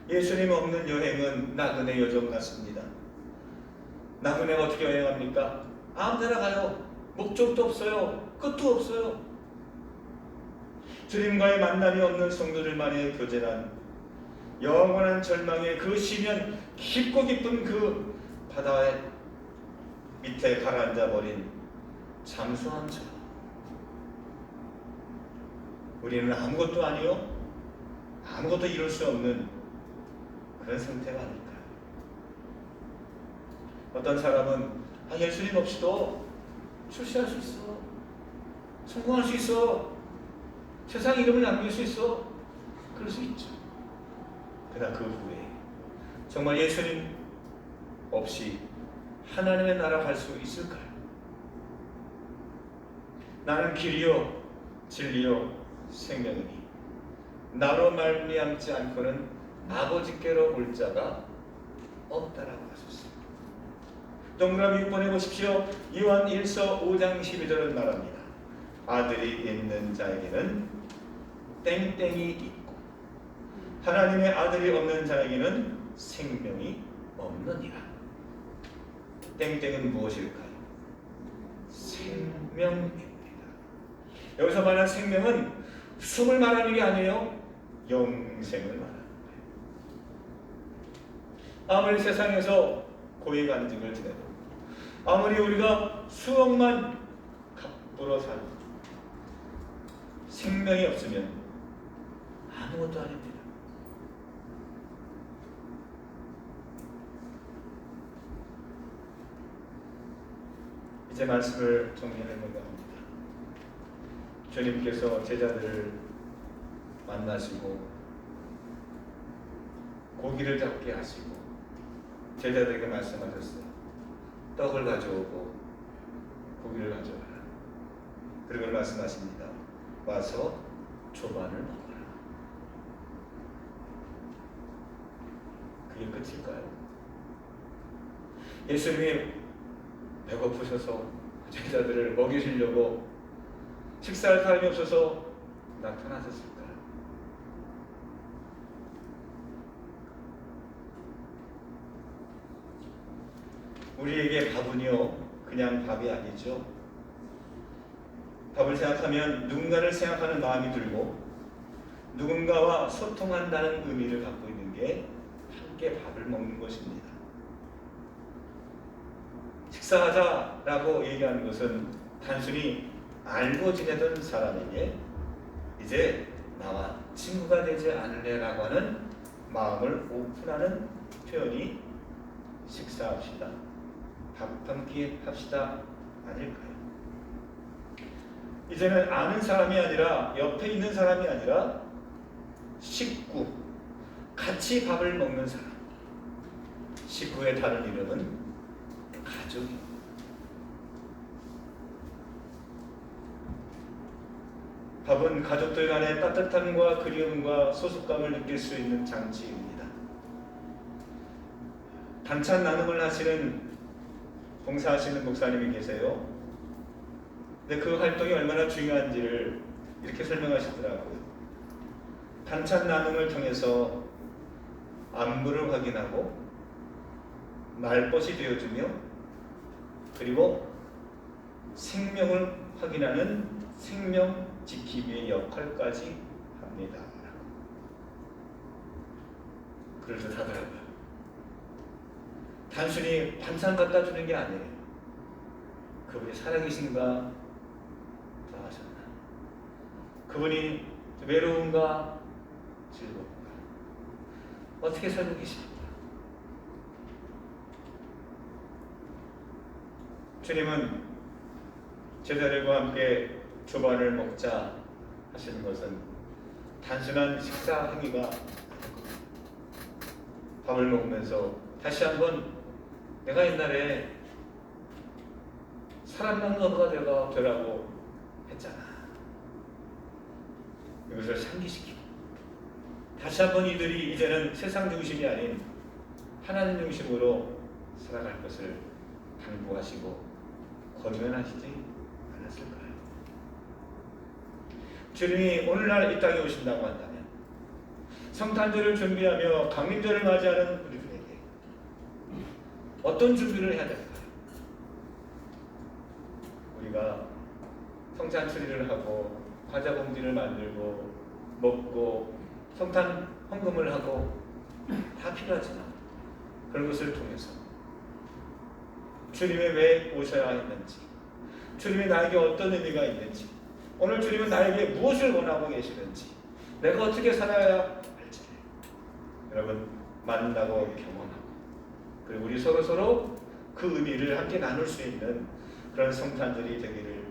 예수님 없는 여행은 나그네 여정 같습니다. 나그네가 어떻게 여행합니까? 아무 데나 가요. 목적도 없어요. 끝도 없어요. 주님과의 만남이 없는 성도들만의 교제란 영원한 절망의 그 시면 깊고 깊은 그 바다의 밑에 가라앉아 버린 잠수함처럼 우리는 아무것도 아니요, 아무것도 이룰 수 없는 그런 상태가 아닐까요? 어떤 사람은 예수님 없이도 출세할 수 있어, 성공할 수 있어, 세상 이름을 남길 수 있어, 그럴 수 있죠. 그러나 그 후에 정말 예수님 없이 하나님의 나라 갈 수 있을까요? 나는 길이요 진리요 생명이니 나로 말미암지 않고는 아버지께로 올 자가 없다라고 하셨습니다. 동그라미 6번 해보십시오. 요한 1서 5장 12절은 말합니다. 아들이 있는 자에게는 땡땡이 있고 하나님의 아들이 없는 자에게는 생명이 없느니라. 땡땡은 무엇일까요? 생명입니다. 여기서 말하는 생명은 숨을 말하는 게 아니에요. 영생을 말하는 거예요. 아무리 세상에서 고위간직을 지내도 아무리 우리가 수억만 값으로 살고 생명이 없으면 아무것도 아닙니다. 이제 말씀을 정리하려고 합니다. 주님께서 제자들을 만나시고 고기를 잡게 하시고 제자들에게 말씀하셨어요. 떡을 가져오고 고기를 가져와라. 그리고 말씀하십니다. 와서 조반을 먹어라. 그게 끝일까요? 예수님이 배고프셔서 제자들을 먹이시려고 식사할 사람이 없어서 나타나셨을까요? 우리에게 밥은요 그냥 밥이 아니죠. 밥을 생각하면 누군가를 생각하는 마음이 들고 누군가와 소통한다는 의미를 갖고 있는 게 함께 밥을 먹는 것입니다. 식사하자라고 얘기하는 것은 단순히 알고 지내던 사람에게 이제 나와 친구가 되지 않을래라고 하는 마음을 오픈하는 표현이 식사합시다, 밥 함께 합시다 아닐까요? 이제는 아는 사람이 아니라 옆에 있는 사람이 아니라 식구, 같이 밥을 먹는 사람. 식구의 다른 이름은 가족입니다. 밥은 가족들 간의 따뜻함과 그리움과 소속감을 느낄 수 있는 장치입니다. 반찬 나눔을 하시는 봉사하시는 목사님이 계세요. 근데 그 활동이 얼마나 중요한지를 이렇게 설명하시더라고요. 반찬 나눔을 통해서 안부를 확인하고 말벗이 되어주며 그리고 생명을 확인하는 생명 지킴이의 역할까지 합니다. 그래서 하더라고요. 단순히 반찬 갖다 주는 게 아니에요. 그분이 살아계신가 돌아가셨나, 그분이 외로운가 즐거운가, 어떻게 살고 계십니까? 주님은 제자들과 함께 조반을 먹자 하시는 것은 단순한 식사 행위가 아니고, 밥을 먹으면서 다시 한번 내가 옛날에 사랑난 너가 되라고 했잖아, 이것을 상기시키고 다시 한번 이들이 이제는 세상 중심이 아닌 하나님 중심으로 살아갈 것을 당부하시고 권면하시지 않았을까요? 주님이 오늘날 이 땅에 오신다고 한다면 성탄절을 준비하며 강림절을 맞이하는 우리들에게 어떤 준비를 해야 될까요? 우리가 성찬 추리를 하고 과자 봉지를 만들고 먹고 성탄 헌금을 하고 다 필요하지만, 그런 것을 통해서 주님이 왜 오셔야 했는지, 주님이 나에게 어떤 의미가 있는지, 오늘 주님은 나에게 무엇을 원하고 계시는지, 내가 어떻게 살아야 할지 여러분 만나고 경험하고, 그리고 우리 서로 그 의미를 함께 나눌 수 있는 그런 성탄절이 되기를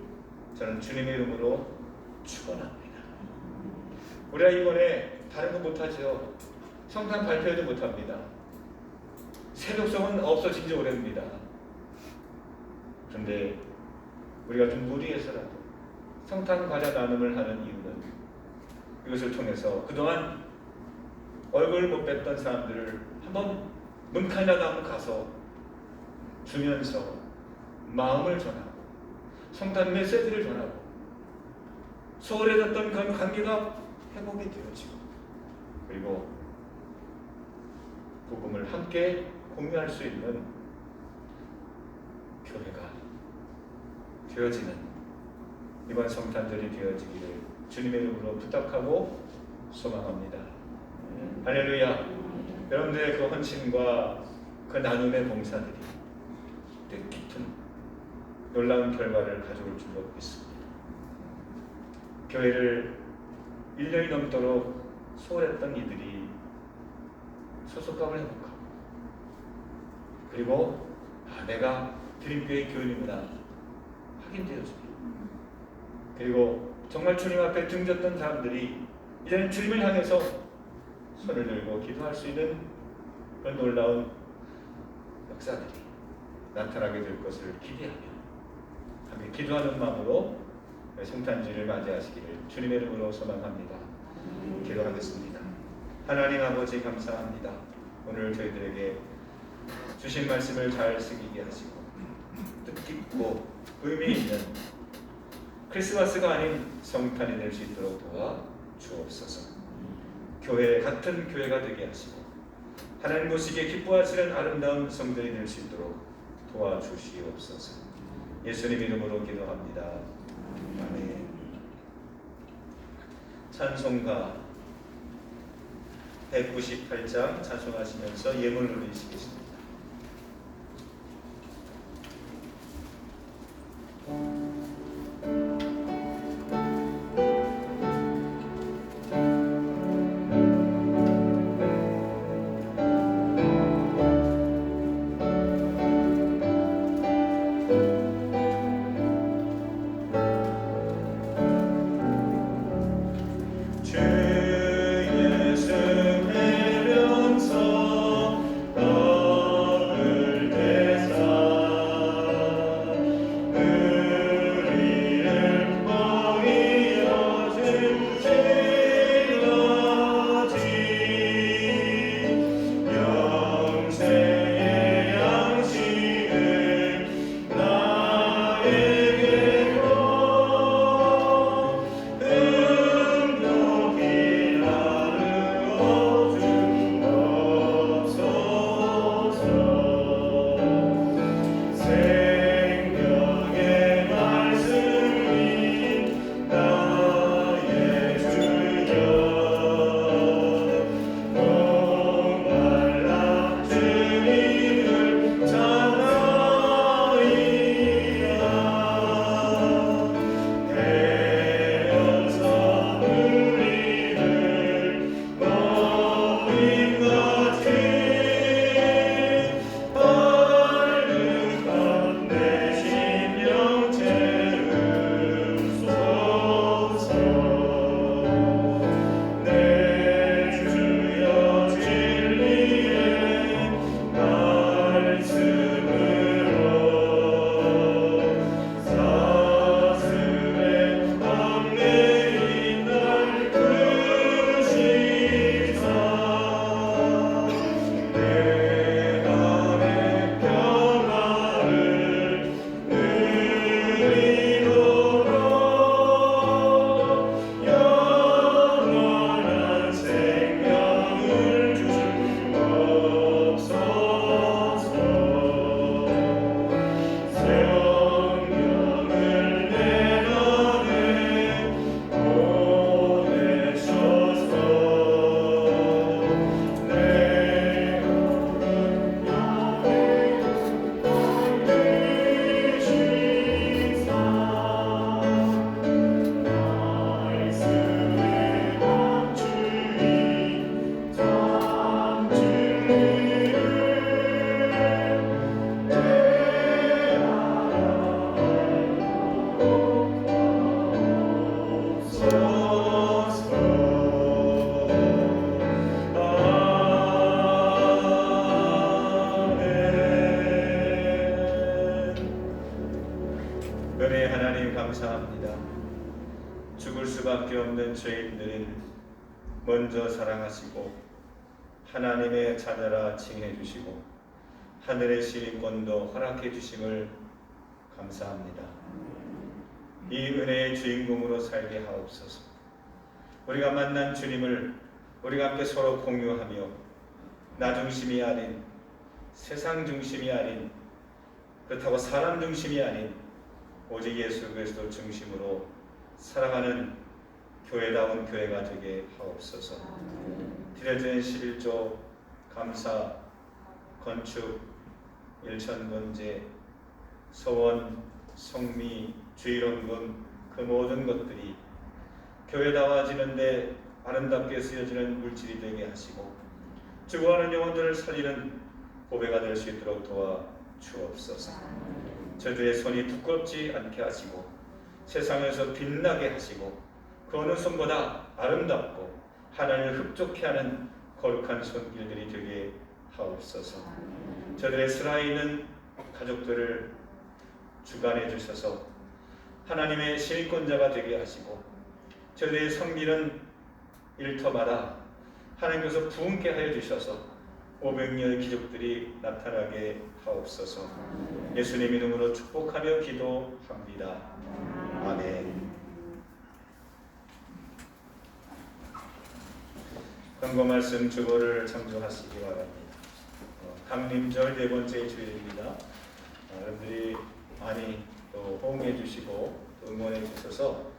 저는 주님의 이름으로 축원합니다. 우리가 이번에 다른 거 못하죠. 성탄 발표도 못합니다. 새벽송은 없어진 지 오래입니다. 그런데 우리가 좀 무리해서라도 성탄 과자 나눔을 하는 이유는 이것을 통해서 그동안 얼굴을 못 뵀던 사람들을 한번 문칸이라도 한번 가서 주면서 마음을 전하고 성탄 메시지를 전하고 소홀해졌던 그런 관계가 회복이 되어지고, 그리고 복음을 함께 공유할 수 있는 교회가 되어지는 이번 성탄절이 되어지기를 주님의 이름으로 부탁하고 소망합니다. 할렐루야. 여러분들의 그 헌신과 그 나눔의 봉사들이 뜻깊은 놀라운 결과를 가져올 줄로 믿습니다. 교회를 1년이 넘도록 소홀했던 이들이 소속감을 회복하고, 그리고 내가 드림교회 교인이구나 확인되어집니다. 그리고 정말 주님 앞에 등졌던 사람들이 이제는 주님을 향해서 손을 들고 기도할 수 있는 그런 놀라운 역사들이 나타나게 될 것을 기대하며 함께 기도하는 마음으로 성탄절을 맞이하시기를 주님의 이름으로 소망합니다. 기도하겠습니다. 하나님 아버지 감사합니다. 오늘 저희들에게 주신 말씀을 잘 새기게 하시고 뜻깊고 의미 있는 크리스마스가 아닌 성탄이 될 수 있도록 도와 주옵소서. 교회 같은 교회가 되게 하시고 하나님 보시기에 기뻐하시는 아름다운 성전이 될 수 있도록 도와주시옵소서. 예수님 이름으로 기도합니다. 아멘. 찬송가 198장 찬송하시면서 예물을 올리시겠습니다. 주 예수 배면서 수밖에 없는 죄인들을 먼저 사랑하시고 하나님의 자녀라 칭해 주시고 하늘의 시민권도 허락해 주심을 감사합니다. 이 은혜의 주인공으로 살게 하옵소서. 우리가 만난 주님을 우리가 함께 서로 공유하며 나 중심이 아닌, 세상 중심이 아닌, 그렇다고 사람 중심이 아닌 오직 예수 그리스도 중심으로 살아가는 교회다운 교회가 되게 하옵소서. 드려지는 11조 감사, 건축, 일천번제, 서원, 성미, 주일원금 그 모든 것들이 교회다워지는데 아름답게 쓰여지는 물질이 되게 하시고 죽어가는 영혼들을 살리는 보배가 될 수 있도록 도와 주옵소서. 저들의 손이 두껍지 않게 하시고 세상에서 빛나게 하시고 그 어느 손보다 아름답고 하나님을 흡족해 하는 거룩한 손길들이 되게 하옵소서. 저들의 살아있는 가족들을 주관해 주셔서 하나님의 실권자가 되게 하시고 저들의 섬기는 일터마다 하나님께서 부흥케 하여 주셔서 500년의 기적들이 나타나게 하옵소서. 예수님 이름으로 축복하며 기도합니다. 아멘. 권고 말씀 주보를 참조하시기 바랍니다. 강림절 네 번째 주일입니다. 여러분들이 많이 또 호응해 주시고 또 응원해 주셔서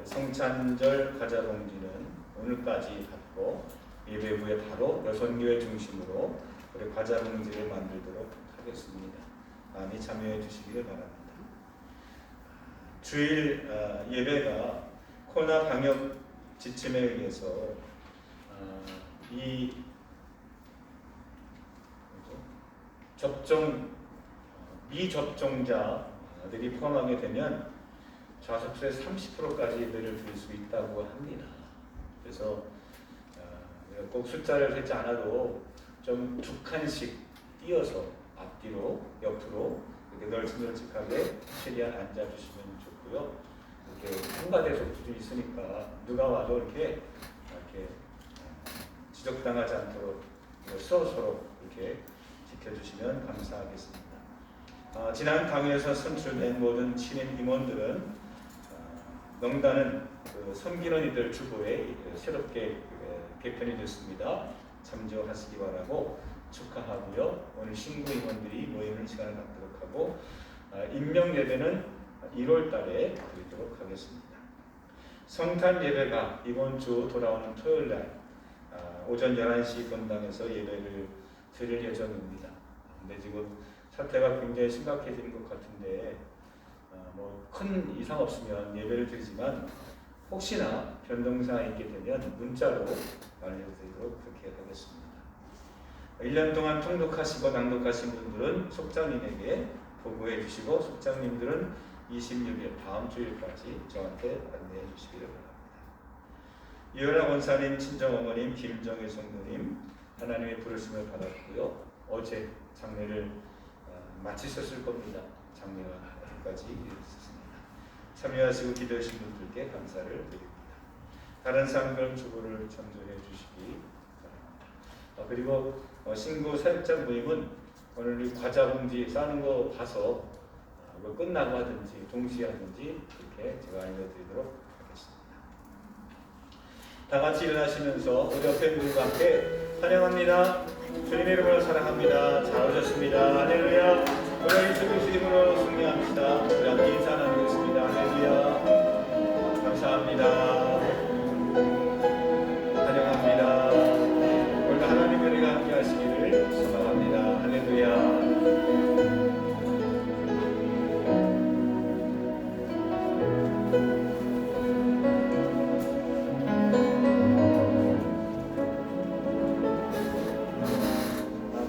성찬절 과자 봉지는 오늘까지 받고 예배 후에 바로 여선교회 중심으로 우리 과자 봉지를 만들도록 하겠습니다. 많이 참여해 주시기를 바랍니다. 주일 예배가 코로나 방역 지침에 의해서 이 미접종자들이 포함하게 되면 좌석수의 30%까지 예배를 드릴 수 있다고 합니다. 그래서 꼭 숫자를 세지 않아도 좀 두 칸씩 띄어서 앞뒤로 옆으로 이렇게 널찍널찍하게 최대한 앉아주시면 좋고요. 이렇게 한가대 속도 있으니까 누가 와도 이렇게 지적당하지 않도록 서로 이렇게 지켜주시면 감사하겠습니다. 지난 당회에서 선출된 모든 신임 임원들은 명단은 섬기는 이들 주보에 새롭게 개편이 됐습니다. 참조하시기 바라고 축하하고요. 오늘 신구 임원들이 모이는 시간을 갖도록 하고 임명 예배는 1월 달에 드리도록 하겠습니다. 성탄 예배가 이번 주 돌아오는 토요일 날 오전 11시 본당에서 예배를 드릴 예정입니다. 근데 지금 사태가 굉장히 심각해진 것 같은데 큰 이상 없으면 예배를 드리지만 혹시나 변동사항이 있게 되면 문자로 알려드리도록 그렇게 하겠습니다. 1년 동안 통독하시고 낭독하신 분들은 속장님에게 보고해 주시고 속장님들은 26일 다음 주일까지 저한테 안내해 주시기를 바랍니다. 이현아 원사님, 친정어머님, 김정혜 성도님 하나님의 부르심을 받았고요. 어제 장례를 마치셨을 겁니다. 장례가 어디까지 이르렀습니다. 참여하시고 기도하신 분들께 감사를 드립니다. 다른 사람들 주보를 참조해 주시기 바랍니다. 그리고 신고 사역자 모임은 오늘 이 과자 봉지 싸는 거 봐서 뭐 끝나고 하든지 동시에 하든지 이렇게 제가 알려드리도록 하겠습니다. 다 같이 일어나시면서 우리 옆에 분과 함께 찬양합니다. 주님의 이름으로 사랑합니다. 잘 오셨습니다. 할렐루야. 우리 예수 그리스도 이름으로 승리합시다. 우리 함께 인사 나누겠습니다. 할렐루야. 감사합니다. 환영합니다. 오늘도 하나님의 은혜가 함께 하시기를 소망합니다. 할렐루야.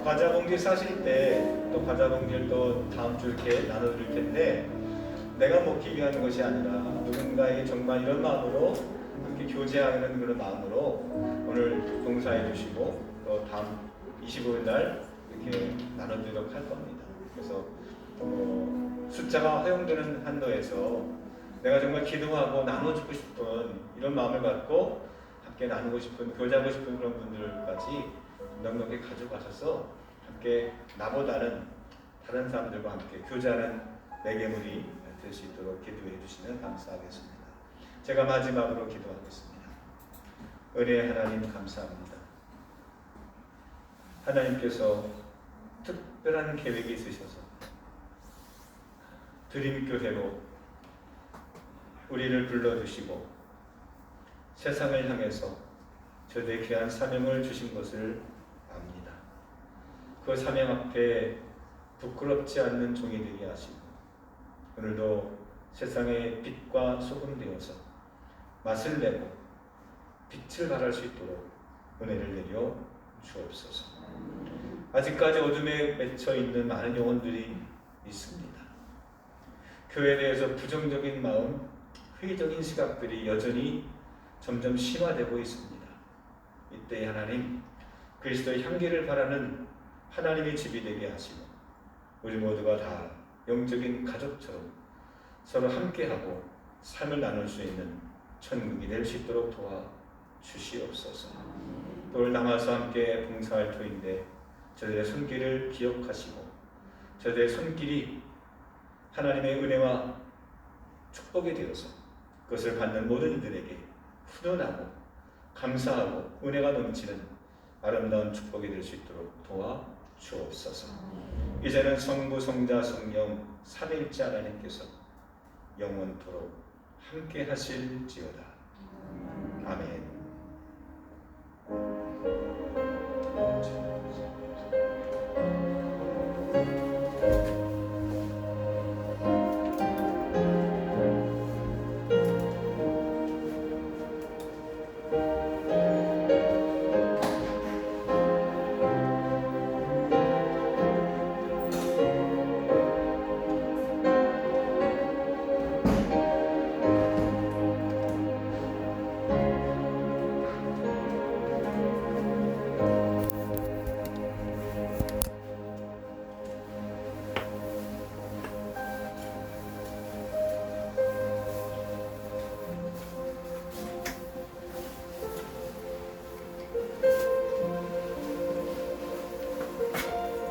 과자 봉지 싸실 때 또 과자 봉지를 또 다음 주 이렇게 나눠드릴 텐데 내가 먹기 위한 것이 아니라 누군가에게 정말 이런 마음으로 이렇게 교제하는 그런 마음으로 오늘 봉사해 주시고 또 다음 25일 날 이렇게 나눠드리도록 할 겁니다. 그래서 숫자가 허용되는 한도에서 내가 정말 기도하고 나눠주고 싶은 이런 마음을 갖고 함께 나누고 싶은, 교제하고 싶은 그런 분들까지 넉넉히 가져가셔서 함께 나보다는 다른 사람들과 함께 교제하는 매개물이 될 수 있도록 기도해 주시면 감사하겠습니다. 제가 마지막으로 기도하겠습니다. 은혜의 하나님 감사합니다. 하나님께서 특별한 계획이 있으셔서 드림교회로 우리를 불러주시고 세상을 향해서 저들의 귀한 사명을 주신 것을 압니다. 그 사명 앞에 부끄럽지 않는 종이 되게 하시고 오늘도 세상의 빛과 소금 되어서 맛을 내고 빛을 발할 수 있도록 은혜를 내려 주옵소서. 아직까지 어둠에 맺혀 있는 많은 영혼들이 있습니다. 교회에 대해서 부정적인 마음, 회의적인 시각들이 여전히 점점 심화되고 있습니다. 이때 하나님, 그리스도의 향기를 바라는 하나님의 집이 되게 하시고 우리 모두가 다 영적인 가족처럼 서로 함께하고 삶을 나눌 수 있는 천국이 될 수 있도록 도와주시옵소서. 또 남아서 함께 봉사할 터인데 저들의 손길을 기억하시고 저들의 손길이 하나님의 은혜와 축복이 되어서 그것을 받는 모든 이들에게 훈훈하고 감사하고 은혜가 넘치는 아름다운 축복이 될 수 있도록 도와주옵소서. 이제는 성부, 성자, 성령 삼위일체 하나님께서 영원토록 함께 하실지어다. 아멘.